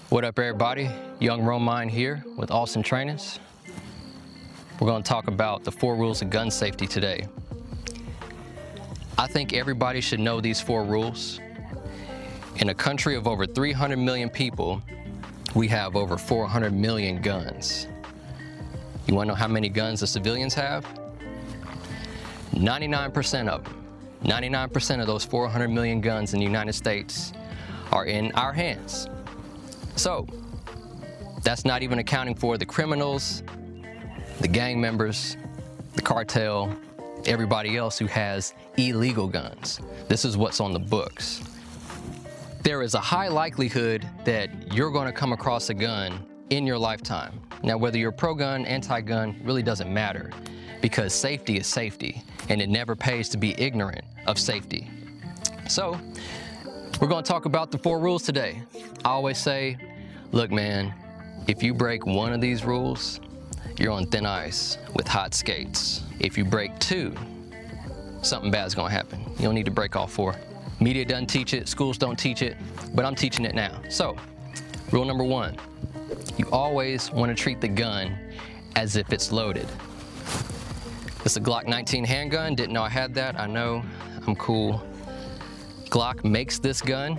What up, everybody? Young Romine here with Austin Trainers. We're going to talk about the 4 rules of gun safety today. I think everybody should know these 4 rules. In a country of over 300 million people, we have over 400 million guns. You want to know how many guns the civilians have? 99% of them. 99% of those 400 million guns in the United States are in our hands. So, that's not even accounting for the criminals, the gang members, the cartel, everybody else who has illegal guns. This is what's on the books. There is a high likelihood that you're going to come across a gun in your lifetime. Now, whether you're pro-gun, anti-gun, really doesn't matter, because safety is safety, and it never pays to be ignorant of safety. So, we're going to talk about the 4 rules today. I always say, look, man, if you break one of these rules, you're on thin ice with hot skates. If you break 2, something bad's going to happen. You don't need to break all 4. Media doesn't teach it, schools don't teach it, but I'm teaching it now. So, rule number 1, you always want to treat the gun as if it's loaded. This is a Glock 19 handgun. Didn't know I had that. I know, I'm cool. Glock makes this gun.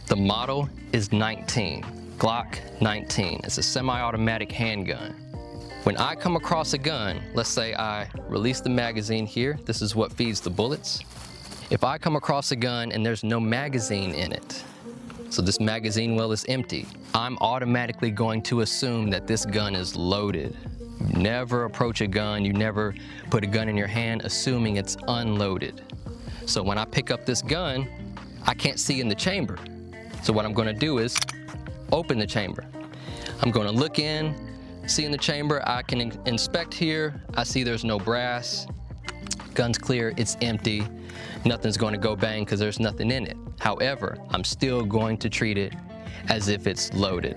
The model is 19. Glock 19. It's a semi-automatic handgun. When I come across a gun, let's say I release the magazine here. This is what feeds the bullets. If I come across a gun and there's no magazine in it, so this magazine well is empty, I'm automatically going to assume that this gun is loaded. You never approach a gun, you never put a gun in your hand assuming it's unloaded. So when I pick up this gun, I can't see in the chamber. So what I'm going to do is open the chamber. I'm going to look in, see in the chamber, I can inspect here. I see there's no brass. Gun's clear, it's empty. Nothing's going to go bang because there's nothing in it. However, I'm still going to treat it as if it's loaded.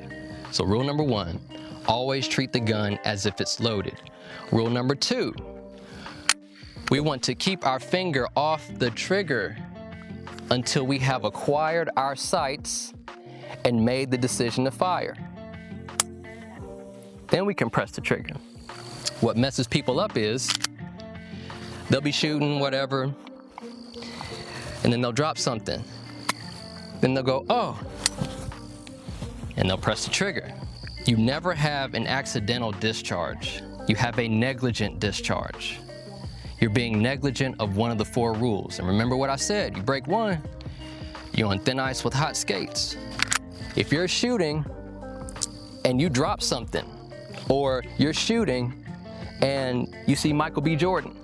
So rule number 1, always treat the gun as if it's loaded. Rule number 2, we want to keep our finger off the trigger until we have acquired our sights and made the decision to fire. Then we can press the trigger. What messes people up is they'll be shooting whatever, and then they'll drop something. Then they'll go, oh, and they'll press the trigger. You never have an accidental discharge. You have a negligent discharge. You're being negligent of one of the 4 rules. And remember what I said, you break 1, you're on thin ice with hot skates. If you're shooting and you drop something, or you're shooting and you see Michael B. Jordan,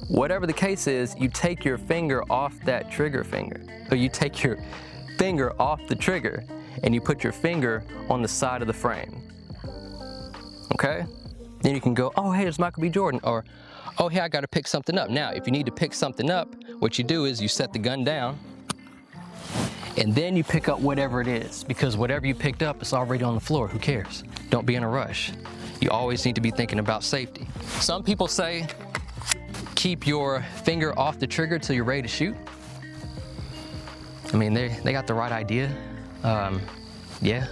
whatever the case is, you take your finger off that trigger finger. Or you take your finger off the trigger and you put your finger on the side of the frame. Okay? Then you can go, oh, hey, it's Michael B. Jordan. Or, oh, hey, I got to pick something up. Now, if you need to pick something up, what you do is you set the gun down and then you pick up whatever it is, because whatever you picked up is already on the floor. Who cares? Don't be in a rush. You always need to be thinking about safety. Some people say, keep your finger off the trigger till you're ready to shoot. I mean, they got the right idea. Yeah.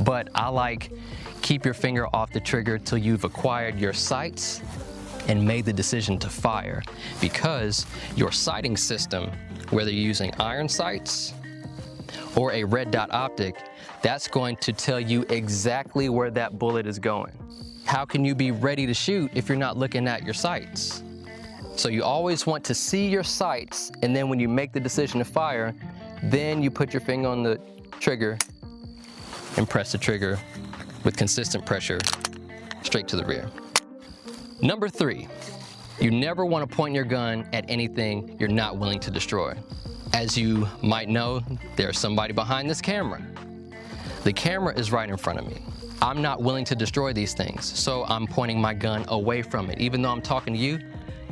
But I like keep your finger off the trigger till you've acquired your sights and made the decision to fire, because your sighting system, whether you're using iron sights or a red dot optic, that's going to tell you exactly where that bullet is going. How can you be ready to shoot if you're not looking at your sights? So you always want to see your sights, and then when you make the decision to fire, then you put your finger on the trigger and press the trigger with consistent pressure straight to the rear. Number 3, you never want to point your gun at anything you're not willing to destroy. As you might know, there's somebody behind this camera. The camera is right in front of me. I'm not willing to destroy these things, so I'm pointing my gun away from it. Even though I'm talking to you,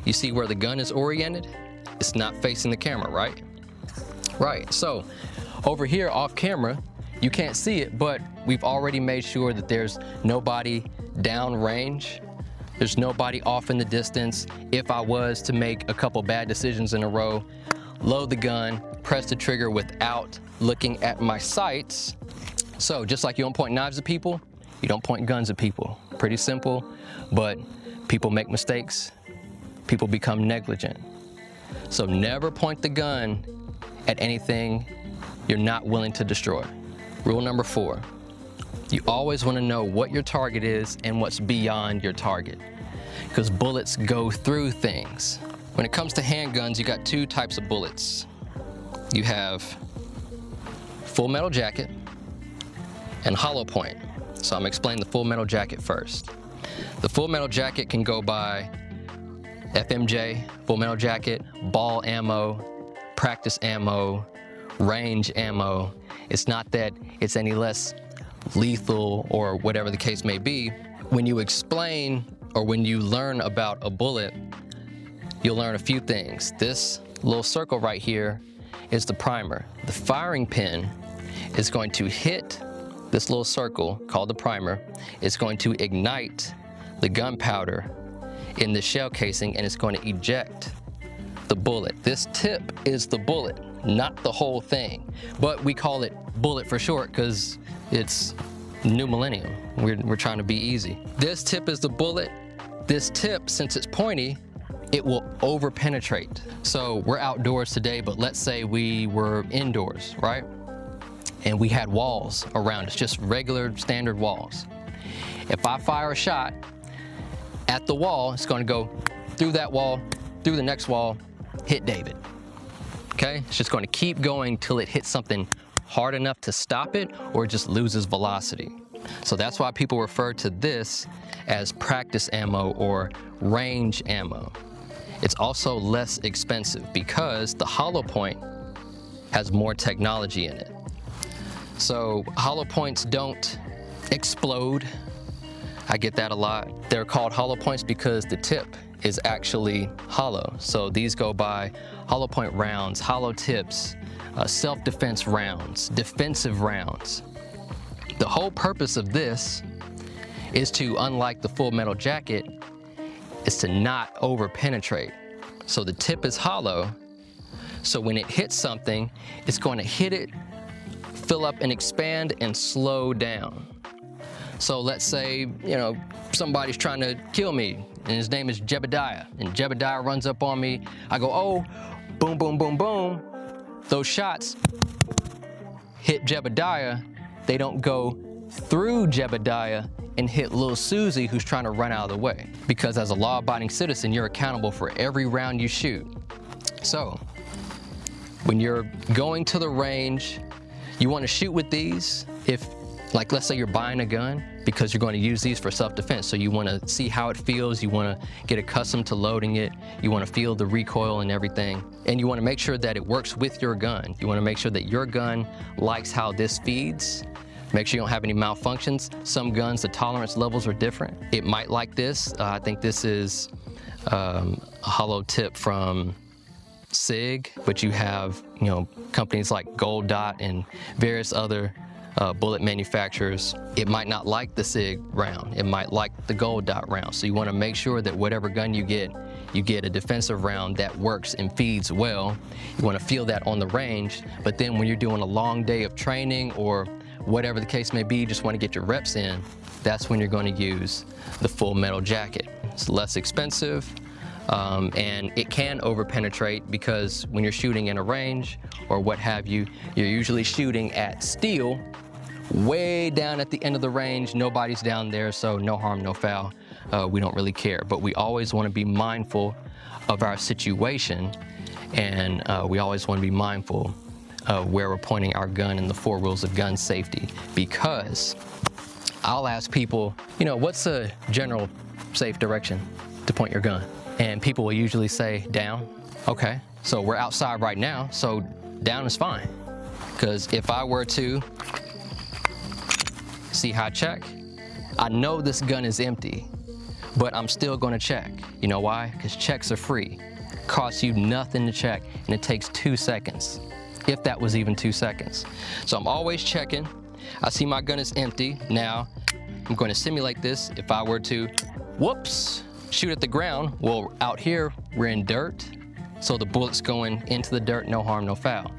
you see where the gun is oriented? It's not facing the camera, right? Right, so over here off camera, you can't see it, but we've already made sure that there's nobody down range. There's nobody off in the distance. If I was to make a couple bad decisions in a row, load the gun, press the trigger without looking at my sights, So just like you don't point knives at people, you don't point guns at people. Pretty simple, but people make mistakes. People become negligent. So never point the gun at anything you're not willing to destroy. Rule number 4, you always want to know what your target is and what's beyond your target, because bullets go through things. When it comes to handguns, you got 2 types of bullets. You have full metal jacket and hollow point. So I'm gonna explain the full metal jacket first. The full metal jacket can go by FMJ, full metal jacket, ball ammo, practice ammo, range ammo. It's not that it's any less lethal or whatever the case may be. When you explain or when you learn about a bullet, you'll learn a few things. This little circle right here is the primer. The firing pin is going to hit this little circle called the primer. It's going to ignite the gunpowder in the shell casing, and it's going to eject the bullet. This tip is the bullet, not the whole thing. But we call it bullet for short because it's new millennium. We're trying to be easy. This tip is the bullet. This tip, since it's pointy, it will over penetrate. So we're outdoors today, but let's say we were indoors, right? And we had walls around us, just regular standard walls. If I fire a shot at the wall, it's gonna go through that wall, through the next wall, hit David, okay? It's just gonna keep going till it hits something hard enough to stop it or it just loses velocity. So that's why people refer to this as practice ammo or range ammo. It's also less expensive because the hollow point has more technology in it. So hollow points don't explode. I get that a lot. They're called hollow points because the tip is actually hollow. So these go by hollow point rounds, hollow tips, self-defense rounds, defensive rounds. The whole purpose of this is to, unlike the full metal jacket, is to not over penetrate. So the tip is hollow. So when it hits something, it's going to hit it, fill up and expand and slow down. So let's say, somebody's trying to kill me and his name is Jebediah, and Jebediah runs up on me. I go, oh, boom, boom, boom, boom. Those shots hit Jebediah. They don't go through Jebediah and hit little Susie who's trying to run out of the way. Because as a law-abiding citizen, you're accountable for every round you shoot. So when you're going to the range, you want to shoot with these. If, like, let's say you're buying a gun because you're going to use these for self-defense. So you want to see how it feels. You want to get accustomed to loading it. You want to feel the recoil and everything. And you want to make sure that it works with your gun. You want to make sure that your gun likes how this feeds. Make sure you don't have any malfunctions. Some guns, the tolerance levels are different. It might like this. I think this is a hollow tip from SIG, but you have, companies like Gold Dot and various other bullet manufacturers. It might not like the SIG round. It might like the Gold Dot round. So you want to make sure that whatever gun you get a defensive round that works and feeds well. You want to feel that on the range, but then when you're doing a long day of training or whatever the case may be, you just want to get your reps in, that's when you're going to use the full metal jacket. It's less expensive, and it can over penetrate because when you're shooting in a range or what have you, you're usually shooting at steel way down at the end of the range. Nobody's down there, so no harm, no foul. We don't really care, but we always want to be mindful of our situation, and we always want to be mindful where we're pointing our gun in the 4 rules of gun safety. Because I'll ask people, what's a general safe direction to point your gun? And people will usually say down. Okay, so we're outside right now, so down is fine. Because if I were to see how I check, I know this gun is empty, but I'm still going to check. You know why? Because checks are free. Costs you nothing to check, and it takes 2 seconds. If that was even 2 seconds. So I'm always checking. I see my gun is empty. Now, I'm going to simulate this. If I were to, shoot at the ground. Well, out here, we're in dirt. So the bullet's going into the dirt, no harm, no foul.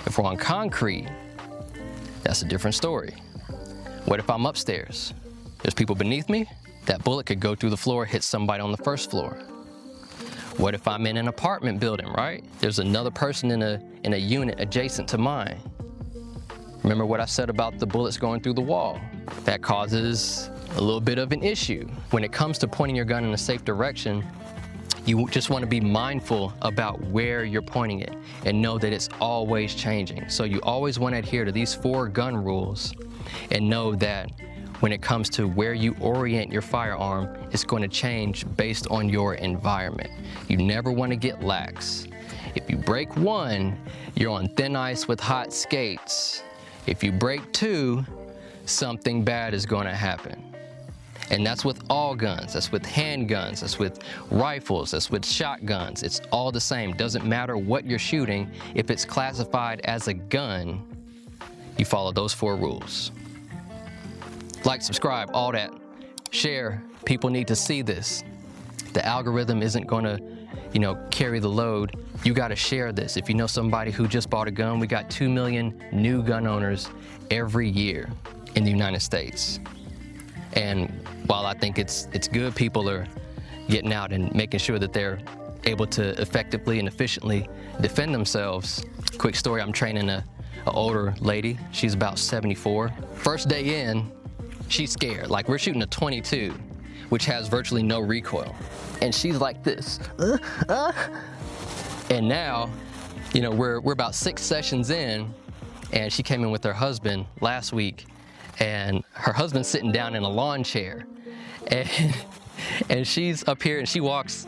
If we're on concrete, That's a different story. What if I'm upstairs? There's people beneath me? That bullet could go through the floor, hit somebody on the first floor. What if I'm in an apartment building, right? There's another person in a unit adjacent to mine. Remember what I said about the bullets going through the wall? That causes a little bit of an issue. When it comes to pointing your gun in a safe direction, you just want to be mindful about where you're pointing it and know that it's always changing. So you always want to adhere to these 4 gun rules and know that when it comes to where you orient your firearm, it's going to change based on your environment. You never want to get lax. If you break 1, you're on thin ice with hot skates. If you break 2, something bad is going to happen. And that's with all guns. That's with handguns. That's with rifles. That's with shotguns. It's all the same. Doesn't matter what you're shooting. If it's classified as a gun, you follow those 4 rules. Like, subscribe, all that. Share. People need to see this. The algorithm isn't going to, carry the load. You got to share this. If you know somebody who just bought a gun, we got 2 million new gun owners every year in the United States. And while I think it's good people are getting out and making sure that they're able to effectively and efficiently defend themselves. Quick story, I'm training an older lady. She's about 74. First day in, she's scared. Like, we're shooting a 22, which has virtually no recoil. And she's like this. And now, we're about 6 sessions in, and she came in with her husband last week, and her husband's sitting down in a lawn chair. And she's up here and she walks.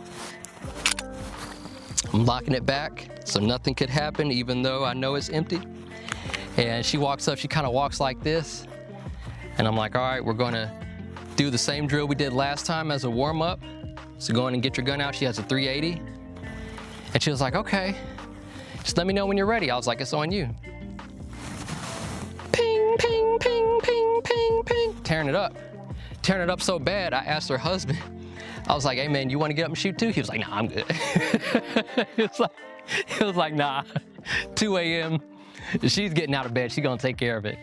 I'm locking it back so nothing could happen, even though I know it's empty. And she walks up, she kind of walks like this. And I'm like, all right, we're gonna do the same drill we did last time as a warm up. So go in and get your gun out. She has a 380. And she was like, okay, just let me know when you're ready. I was like, it's on you. Ping, ping, ping, ping, ping, ping. Tearing it up so bad, I asked her husband, I was like, hey man, you want to get up and shoot too? He was like, nah, I'm good. He was like, nah, 2 a.m. She's getting out of bed. She's going to take care of it.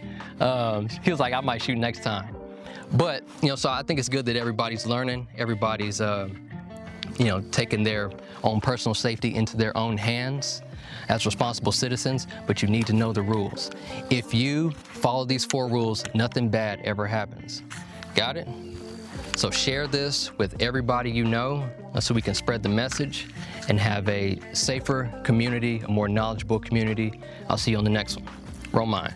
He was like, I might shoot next time. But, so I think it's good that everybody's learning. Everybody's, taking their own personal safety into their own hands as responsible citizens, but you need to know the rules. If you follow these 4 rules, nothing bad ever happens. Got it? So share this with everybody you know so we can spread the message and have a safer community, a more knowledgeable community. I'll see you on the next one. Roll mine.